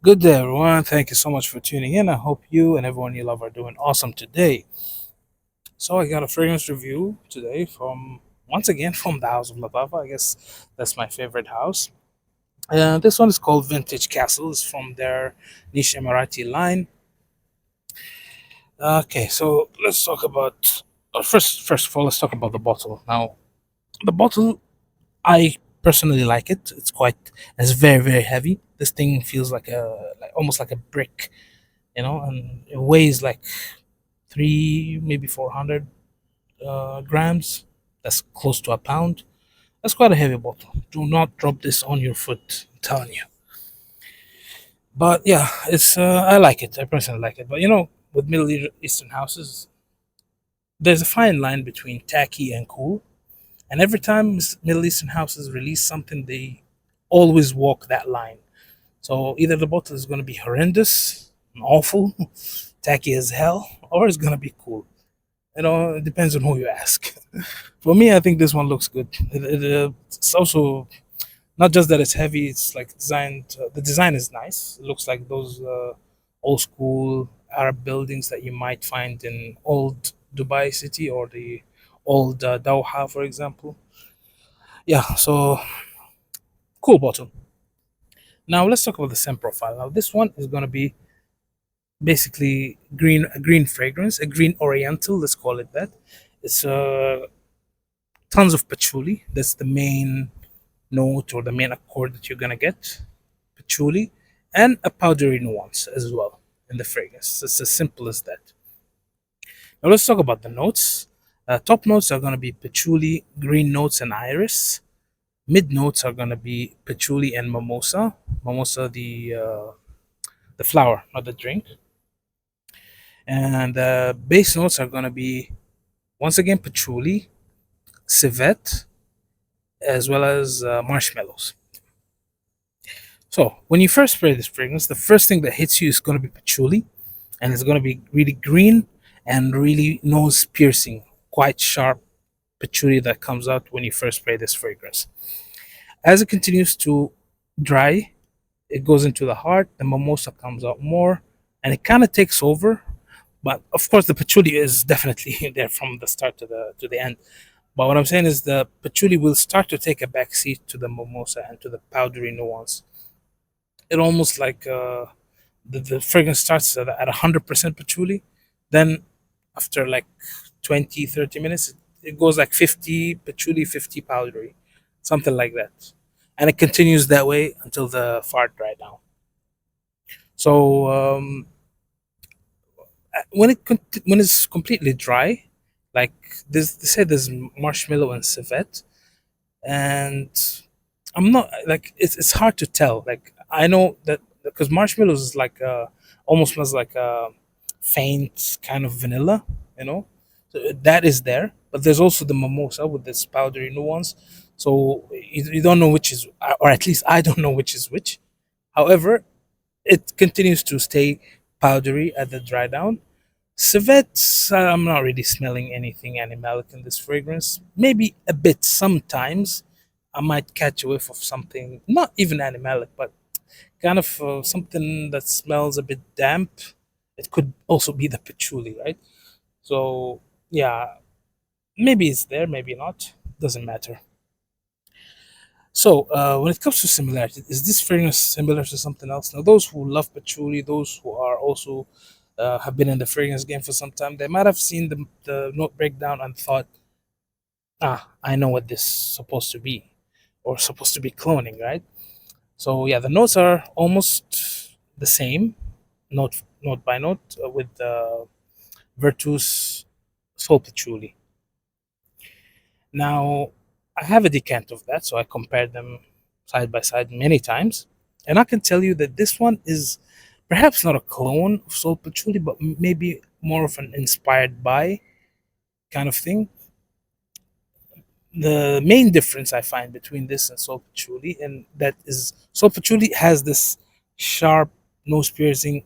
Good day, everyone. Thank you so much for tuning in. I hope you and everyone you love are doing awesome today. So, I got a fragrance review today from, once again, from the house of Lattafa. I guess that's my favorite house. This one is called Vintage Castle. It's from their niche Emarati line. Okay, so let's talk about first of all, let's talk about the bottle. Now, the bottle, I personally like it. It's very very heavy. This thing feels almost like a brick, and it weighs like three, maybe 400 grams. That's close to a pound. That's quite a heavy bottle. Do not drop this on your foot. I'm telling you. But yeah, it's I like it. I personally like it. But with Middle Eastern houses, there's a fine line between tacky and cool. And every time Middle Eastern houses release something, they always walk that line. So either the bottle is going to be horrendous and awful, tacky as hell, or it's going to be cool. It depends on who you ask. For me, I think this one looks good. It's also not just that it's heavy. It's like designed. The design is nice. It looks like those old school Arab buildings that you might find in old Dubai city or the old Doha, for example. Yeah. So cool bottle. Now let's talk about the scent profile. Now this one is going to be basically a green fragrance, a green oriental. Let's call it that. It's tons of patchouli. That's the main note or the main accord that you're gonna get. Patchouli and a powdery nuance as well in the fragrance. It's as simple as that. Now let's talk about the notes. Top notes are gonna be patchouli, green notes, and iris. Mid notes are gonna be patchouli and mimosa. Mimosa, the flower, not the drink. And the base notes are gonna be once again patchouli, civet, as well as marshmallows. So when you first spray this fragrance, the first thing that hits you is going to be patchouli, and it's going to be really green and really nose piercing, quite sharp patchouli that comes out when you first spray this fragrance. As it continues to dry, it goes into the heart. The mimosa comes out more, and it kind of takes over. But of course, the patchouli is definitely there from the start to the end. But what I'm saying is the patchouli will start to take a backseat to the mimosa and to the powdery nuance. It almost like the fragrance starts at 100% patchouli. Then after like 20, 30 minutes, it goes like 50 patchouli, 50 powdery, something like that. And it continues that way until the fart dry down. So when it's completely dry, like this, they say there's marshmallow and civet, and I'm not like it's hard to tell. Like I know that because marshmallows is like almost smells like a faint kind of vanilla, you know. So that is there, but there's also the mimosa with this powdery nuance. So you don't know which is, or at least I don't know which is which. However, it continues to stay powdery at the dry down. Civet, I'm not really smelling anything animalic in this fragrance. Maybe a bit sometimes. I might catch a whiff of something, not even animalic, but kind of something that smells a bit damp. It could also be the patchouli, right? So, yeah, maybe it's there, maybe not. Doesn't matter. So, when it comes to similarity, is this fragrance similar to something else? Now, those who love patchouli, those who are also have been in the fragrance game for some time, they might have seen the note breakdown and thought, I know what this is supposed to be, or supposed to be cloning, right? So yeah, the notes are almost the same, note by note, with Virtus Soul Patchouli. Now, I have a decant of that, so I compared them side by side many times, and I can tell you that this one is perhaps not a clone of Soul Patchouli, but maybe more of an inspired by kind of thing. The main difference I find between this and Soul Patchouli, and that is Soul Patchouli has this sharp nose piercing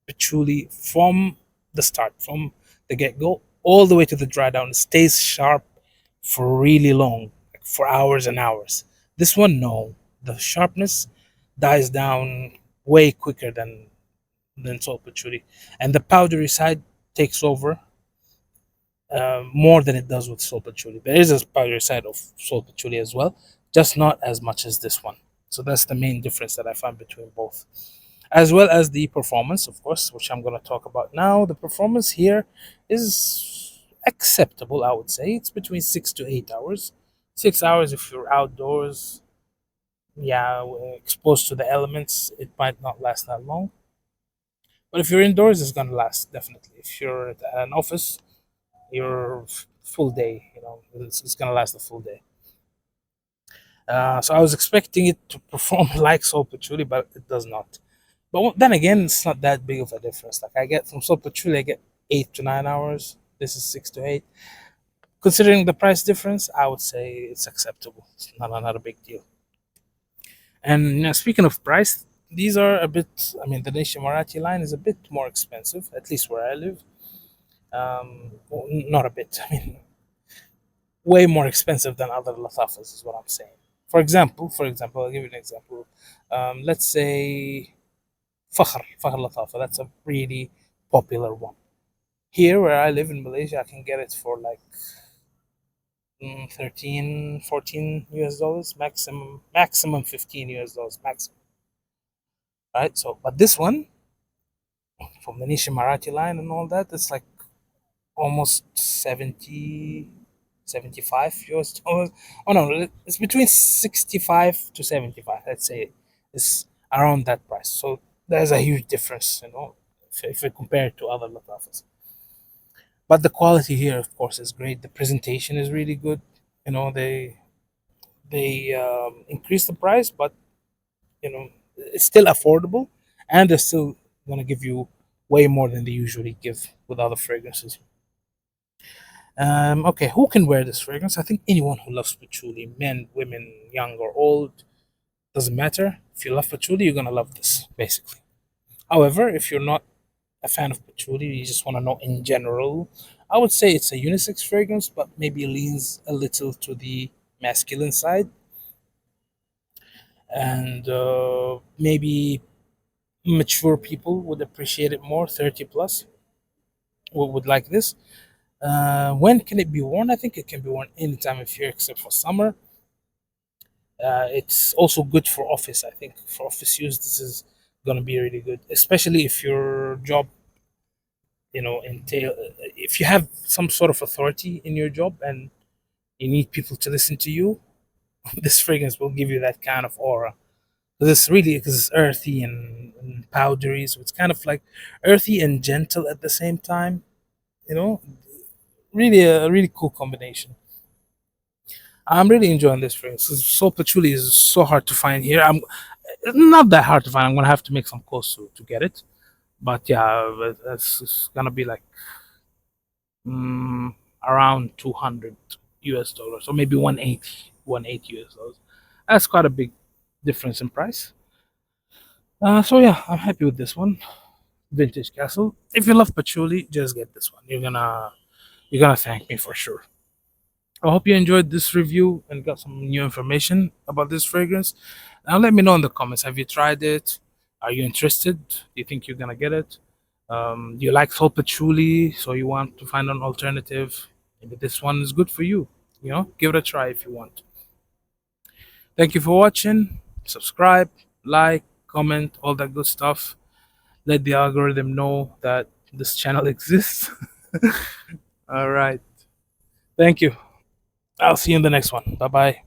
patchouli from the start, from the get go, all the way to the dry down. It stays sharp for really long, like for hours and hours. This one, no. The sharpness dies down way quicker than salt patchouli, and the powdery side takes over more than it does with salt patchouli. There is a powdery side of salt patchouli as well, just not as much as this one. So that's the main difference that I find between both, as well as the performance, of course, which I'm going to talk about now. The performance here is acceptable, I would say. It's between 6 to 8 hours. 6 hours if you're outdoors, yeah, exposed to the elements, it might not last that long. But if you're indoors, it's going to last definitely. If you're at an office, your full day, it's going to last the full day. So I was expecting it to perform like salt patchouli, but it does not. But then again, it's not that big of a difference. Like I get from salt patchouli, I get 8 to 9 hours. This is 6 to 8. Considering the price difference, I would say it's acceptable. It's not a big deal. And speaking of price, these are a bit. I mean, the Nation Emarati line is a bit more expensive, at least where I live. Well, not a bit. I mean, way more expensive than other Lattafas is what I'm saying. For example, I'll give you an example. Let's say Fakhr Lattafa. That's a really popular one. Here where I live in Malaysia, I can get it for like 13, 14 US dollars, maximum 15 US dollars, maximum. Right? So, but this one from the Nisha Marathi line and all that, it's like almost 70, 75 US dollars. Oh no, it's between 65 to 75. Let's say it's around that price. So there's a huge difference, if you compare it to other Latafas. But the quality here, of course, is great. The presentation is really good. They increase the price, but it's still affordable, and they're still gonna give you way more than they usually give with other fragrances. Okay, who can wear this fragrance? I think anyone who loves patchouli, men, women, young or old, doesn't matter. If you love patchouli, you're gonna love this, basically. However, if you're not a fan of patchouli, you just want to know in general, I would say it's a unisex fragrance, but maybe leans a little to the masculine side, and maybe mature people would appreciate it more. 30 plus would like this. When can it be worn? I think it can be worn anytime of year except for summer. It's also good for office. I think for office use, this is going to be really good, especially if your job, entail if you have some sort of authority in your job and you need people to listen to you. This fragrance will give you that kind of aura. Because it's earthy and powdery, so it's kind of like earthy and gentle at the same time. You know, really a really cool combination. I'm really enjoying this fragrance. Salt patchouli is so hard to find here. I'm not that hard to find. I'm gonna have to make some calls to get it. But yeah, it's gonna be like around 200 US dollars, or maybe 180 US dollars. That's quite a big difference in price. So yeah, I'm happy with this one, Vintage Castle. If you love patchouli, just get this one. You're gonna thank me for sure. I hope you enjoyed this review and got some new information about this fragrance. Now let me know in the comments. Have you tried it? Are you interested? Do you think you're gonna get it? Do you like salt patchouli, so you want to find an alternative? Maybe this one is good for you. Give it a try if you want. Thank you for watching. Subscribe, like, comment, all that good stuff. Let the algorithm know that this channel exists. All right. Thank you. I'll see you in the next one. Bye bye.